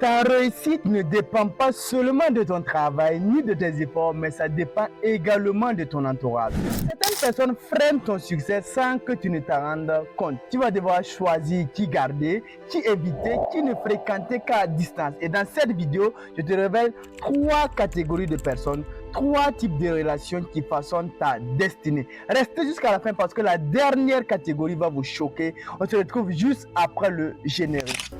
Ta réussite ne dépend pas seulement de ton travail ni de tes efforts, mais ça dépend également de ton entourage. Certaines personnes freinent ton succès sans que tu ne t'en rendes compte. Tu vas devoir choisir qui garder, qui éviter, qui ne fréquenter qu'à distance. Et dans cette vidéo, je te révèle 3 catégories de personnes, 3 types de relations qui façonnent ta destinée. Restez jusqu'à la fin parce que la dernière catégorie va vous choquer. On se retrouve juste après le générique.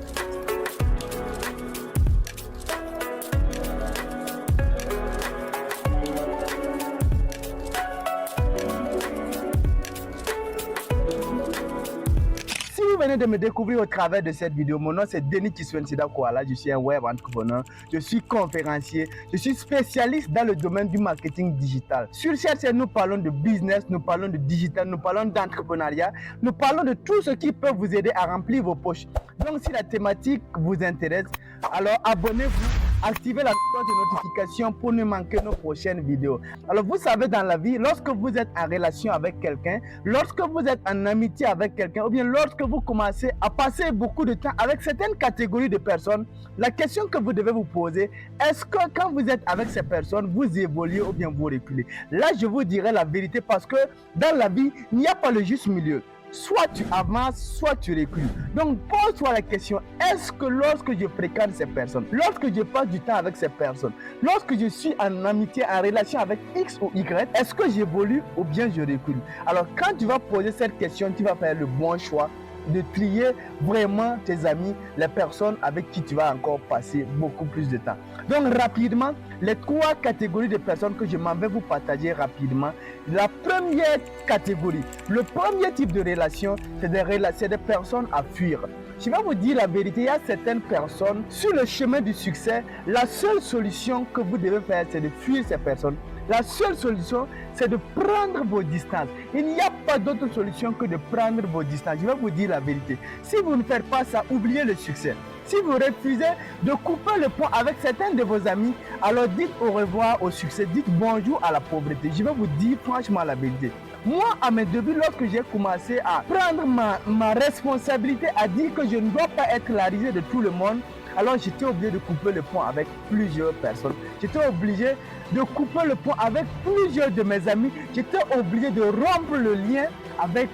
Si vous venez de me découvrir au travers de cette vidéo, mon nom c'est Denis Kiswensida Kouala, je suis un web entrepreneur, je suis conférencier, je suis spécialiste dans le domaine du marketing digital. Sur cette chaîne, nous parlons de business, nous parlons de digital, nous parlons d'entrepreneuriat, nous parlons de tout ce qui peut vous aider à remplir vos poches. Donc si la thématique vous intéresse, alors abonnez-vous. Activez la cloche de notification pour ne manquer nos prochaines vidéos. Alors vous savez, dans la vie, lorsque vous êtes en relation avec quelqu'un, lorsque vous êtes en amitié avec quelqu'un, ou bien lorsque vous commencez à passer beaucoup de temps avec certaines catégories de personnes, la question que vous devez vous poser, est-ce que quand vous êtes avec ces personnes, vous évoluez ou bien vous reculez? Là, je vous dirai la vérité parce que dans la vie, il n'y a pas le juste milieu. Soit tu avances, soit tu recules. Donc, pose-toi la question, est-ce que lorsque je fréquente ces personnes, lorsque je passe du temps avec ces personnes, lorsque je suis en amitié, en relation avec X ou Y, est-ce que j'évolue ou bien je recule? Alors, quand tu vas poser cette question, tu vas faire le bon choix de trier vraiment tes amis, les personnes avec qui tu vas encore passer beaucoup plus de temps. Donc rapidement, les 3 catégories de personnes que je m'en vais vous partager rapidement. La première catégorie, le premier type de relation, c'est des personnes à fuir. Je vais vous dire la vérité, il y a certaines personnes sur le chemin du succès, la seule solution que vous devez faire, c'est de fuir ces personnes. La seule solution, c'est de prendre vos distances. Il n'y a pas d'autre solution que de prendre vos distances. Je vais vous dire la vérité. Si vous ne faites pas ça, oubliez le succès. Si vous refusez de couper le pont avec certains de vos amis, alors dites au revoir au succès, dites bonjour à la pauvreté. Je vais vous dire franchement la vérité. Moi, à mes débuts, lorsque j'ai commencé à prendre ma responsabilité, à dire que je ne dois pas être la risée de tout le monde, alors j'étais obligé de couper le pont avec plusieurs personnes. J'étais obligé de couper le pont avec plusieurs de mes amis. J'étais obligé de rompre le lien avec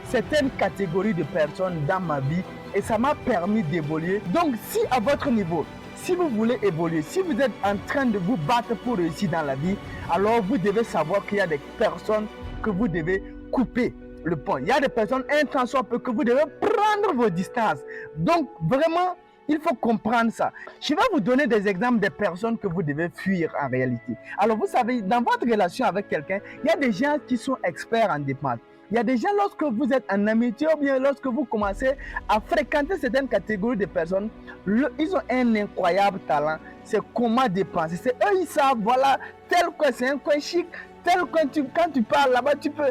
certaines catégories de personnes dans ma vie. Et ça m'a permis d'évoluer. Donc si à votre niveau, si vous voulez évoluer, si vous êtes en train de vous battre pour réussir dans la vie, alors vous devez savoir qu'il y a des personnes que vous devez couper le pont. Il y a des personnes, un temps soit peu, que vous devez prendre vos distances. Donc vraiment, il faut comprendre ça. Je vais vous donner des exemples de personnes que vous devez fuir en réalité. Alors vous savez, dans votre relation avec quelqu'un, il y a des gens qui sont experts en dépenses. Il y a des gens, lorsque vous êtes en amitié ou bien lorsque vous commencez à fréquenter certaines catégories de personnes, ils ont un incroyable talent. C'est comment dépenser. C'est eux, ils savent, voilà, tel coin, c'est un coin chic. Tel coin, quand tu parles là-bas, tu peux...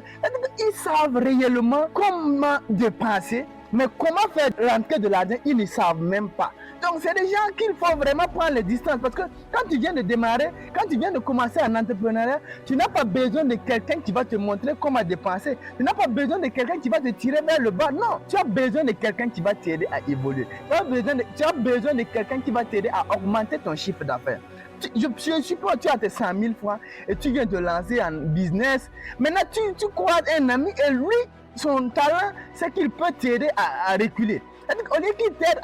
Ils savent réellement comment dépenser. Mais comment faire rentrer de l'argent, ils ne savent même pas. Donc c'est des gens qu'il faut vraiment prendre les distances. Parce que quand tu viens de démarrer, quand tu viens de commencer un entrepreneuriat, tu n'as pas besoin de quelqu'un qui va te montrer comment dépenser. Tu n'as pas besoin de quelqu'un qui va te tirer vers le bas. Non, tu as besoin de quelqu'un qui va t'aider à évoluer. Tu as besoin de quelqu'un qui va t'aider à augmenter ton chiffre d'affaires. Je suppose que tu as tes 100 000 francs et tu viens de lancer un business. Maintenant, tu croises un ami et lui, son talent, c'est qu'il peut t'aider à reculer. Au lieu qu'il t'aide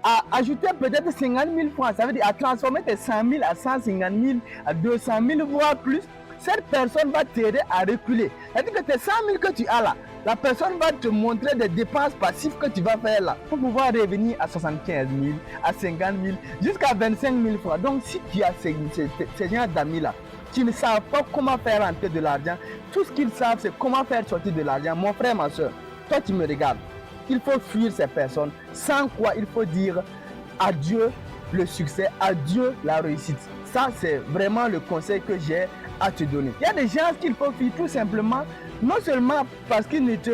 à ajouter peut-être 50 000 francs, ça veut dire à transformer tes 100 000 à 150 000, à 200 000, voire plus, cette personne va t'aider à reculer. C'est-à-dire que tes 100 000 que tu as là, la personne va te montrer des dépenses passives que tu vas faire là pour pouvoir revenir à 75 000, à 50 000, jusqu'à 25 000 francs. Donc si tu as ces gens d'amis là, qui ne savent pas comment faire rentrer de l'argent, tout ce qu'ils savent c'est comment faire sortir de l'argent. Mon frère, ma soeur, toi tu me regardes, il faut fuir ces personnes, sans quoi il faut dire adieu le succès, adieu la réussite. Ça c'est vraiment le conseil que j'ai à te donner. Il y a des gens qu'il faut fuir tout simplement, non seulement parce qu'ils ne te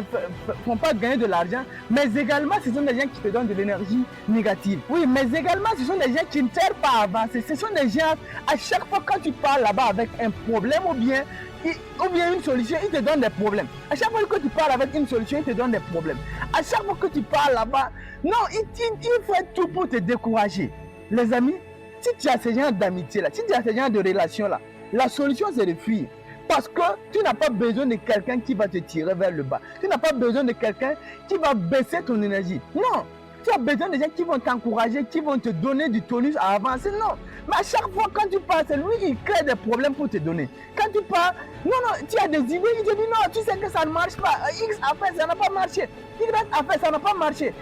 font pas gagner de l'argent, mais également ce sont des gens qui te donnent de l'énergie négative. Oui, mais également ce sont des gens qui ne t'aident pas à avancer. Ce sont des gens, à chaque fois quand tu parles là-bas avec un problème ou bien une solution, ils te donnent des problèmes. À chaque fois que tu parles avec une solution, ils te donnent des problèmes. À chaque fois que tu parles là-bas, non, il faut être tout pour te décourager. Les amis, si tu as ce genre d'amitié-là, si tu as ce genre de relation-là, la solution c'est de fuir. Parce que tu n'as pas besoin de quelqu'un qui va te tirer vers le bas. Tu n'as pas besoin de quelqu'un qui va baisser ton énergie. Non, tu as besoin de gens qui vont t'encourager, qui vont te donner du tonus à avancer. Non, mais à chaque fois quand tu pars, c'est lui il crée des problèmes pour te donner. Quand tu pars, non, tu as des idées, il te dit non, tu sais que ça ne marche pas. X a fait, ça n'a pas marché. Y a fait, ça n'a pas marché.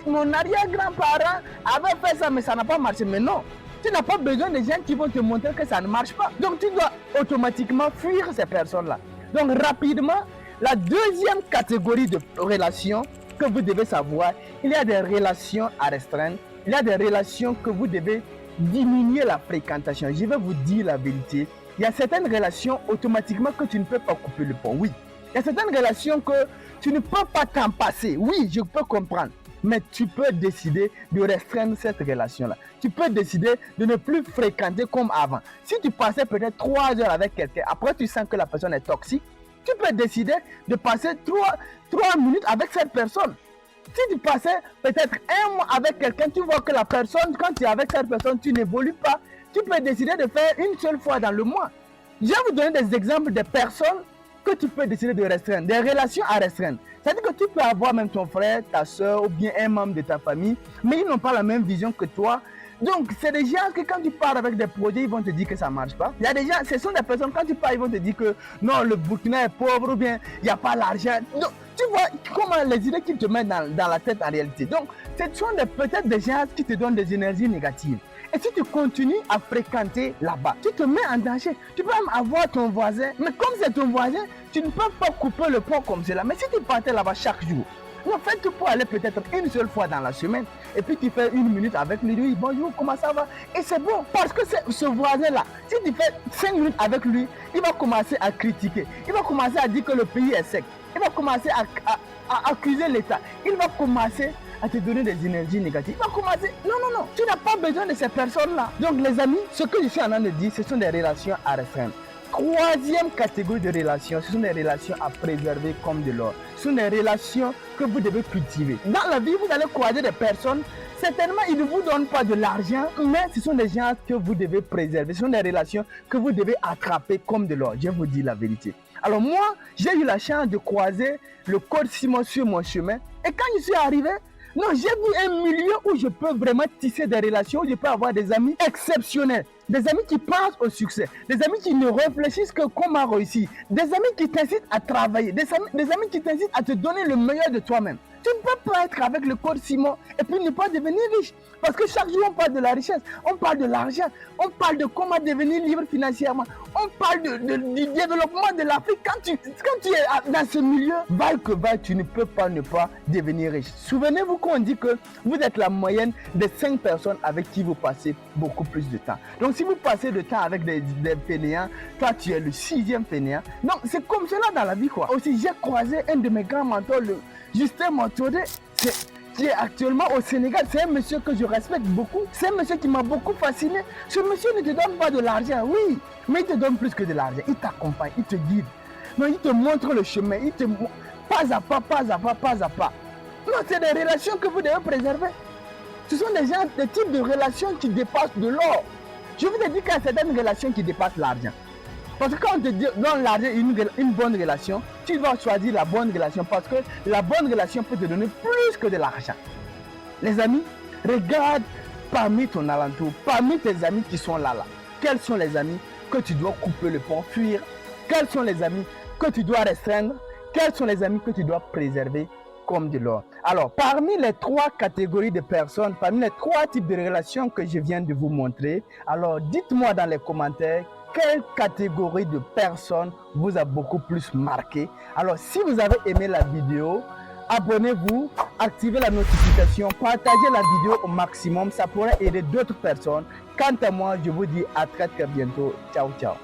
Mon arrière-grand-parent avait fait ça, mais ça n'a pas marché. Mais non. Tu n'as pas besoin de gens qui vont te montrer que ça ne marche pas. Donc tu dois automatiquement fuir ces personnes-là. Donc rapidement, la deuxième catégorie de relations que vous devez savoir, il y a des relations à restreindre. Il y a des relations que vous devez diminuer la fréquentation. Je vais vous dire la vérité. Il y a certaines relations automatiquement que tu ne peux pas couper le pont. Oui. Il y a certaines relations que tu ne peux pas t'en passer. Oui, je peux comprendre. Mais tu peux décider de restreindre cette relation-là. Tu peux décider de ne plus fréquenter comme avant. Si tu passais peut-être 3 heures avec quelqu'un, après tu sens que la personne est toxique, tu peux décider de passer 3 minutes avec cette personne. Si tu passais peut-être 1 mois avec quelqu'un, tu vois que la personne, quand tu es avec cette personne, tu n'évolues pas. Tu peux décider de faire une seule fois dans le mois. Je vais vous donner des exemples de personnes que tu peux décider de restreindre, des relations à restreindre. C'est-à-dire que tu peux avoir même ton frère, ta soeur ou bien un membre de ta famille, mais ils n'ont pas la même vision que toi. Donc, c'est des gens que quand tu pars avec des projets, ils vont te dire que ça ne marche pas. Il y a des gens, ce sont des personnes, quand tu pars, ils vont te dire que non, le Burkina est pauvre ou bien il n'y a pas l'argent. Donc, tu vois comment les idées qu'ils te mettent dans la tête en réalité. Donc, ce sont peut-être des gens qui te donnent des énergies négatives. Et si tu continues à fréquenter là-bas, tu te mets en danger. Tu peux même avoir ton voisin, mais comme c'est ton voisin, tu ne peux pas couper le pont comme cela. Mais si tu partais là-bas chaque jour, en fait, tu peux aller peut-être une seule fois dans la semaine. Et puis tu fais 1 minute avec lui, oui, bonjour, comment ça va? Et c'est bon, parce que ce voisin-là, si tu fais 5 minutes avec lui, il va commencer à critiquer. Il va commencer à dire que le pays est sec. Il va commencer à accuser l'État. Il va commencer à te donner des énergies négatives. Il va commencer. Non. Tu n'as pas besoin de ces personnes-là. Donc, les amis, ce que je suis en train de dire, ce sont des relations à restreindre. Troisième catégorie de relations, ce sont des relations à préserver comme de l'or. Ce sont des relations que vous devez cultiver. Dans la vie, vous allez croiser des personnes. Certainement, ils ne vous donnent pas de l'argent, mais ce sont des gens que vous devez préserver. Ce sont des relations que vous devez attraper comme de l'or. Je vous dis la vérité. Alors moi, j'ai eu la chance de croiser le code Simon sur mon chemin. Et quand je suis arrivé, non, j'ai vu un milieu où je peux vraiment tisser des relations, où je peux avoir des amis exceptionnels, des amis qui pensent au succès, des amis qui ne réfléchissent que comment réussir, des amis qui t'incitent à travailler, des amis qui t'incitent à te donner le meilleur de toi-même. Tu ne peux pas être avec le code Simon et puis ne pas devenir riche. Parce que chaque jour, on parle de la richesse, on parle de l'argent, on parle de comment devenir libre financièrement, on parle du développement de l'Afrique. Quand tu es dans ce milieu, vaille que vaille, tu ne peux pas ne pas devenir riche. Souvenez-vous qu'on dit que vous êtes la moyenne des 5 personnes avec qui vous passez beaucoup plus de temps. Donc si vous passez de temps avec des fainéants, toi tu es le 6e fainéant. Donc c'est comme cela dans la vie quoi. Aussi j'ai croisé un de mes grands mentors, le Justin Montodé, qui est actuellement au Sénégal. C'est un monsieur que je respecte beaucoup. C'est un monsieur qui m'a beaucoup fasciné. Ce monsieur ne te donne pas de l'argent, oui, mais il te donne plus que de l'argent. Il t'accompagne, il te guide. Non, il te montre le chemin, il te pas à pas, pas à pas, pas à pas. Non, c'est des relations que vous devez préserver. Ce sont des types de relations qui dépassent de l'or. Je vous ai dit qu'il y a certaines relations qui dépassent l'argent. Parce que quand on te donne l'argent une bonne relation, tu dois choisir la bonne relation parce que la bonne relation peut te donner plus que de l'argent. Les amis, regarde parmi ton alentour, parmi tes amis qui sont là. Quels sont les amis que tu dois couper le pont, fuir? Quels sont les amis que tu dois restreindre? Quels sont les amis que tu dois préserver comme de l'or? Alors, parmi les 3 catégories de personnes, parmi les 3 types de relations que je viens de vous montrer, alors dites-moi dans les commentaires quelle catégorie de personnes vous a beaucoup plus marqué. Alors, si vous avez aimé la vidéo, abonnez-vous, activez la notification, partagez la vidéo au maximum, ça pourrait aider d'autres personnes. Quant à moi, je vous dis à très bientôt. Ciao, ciao.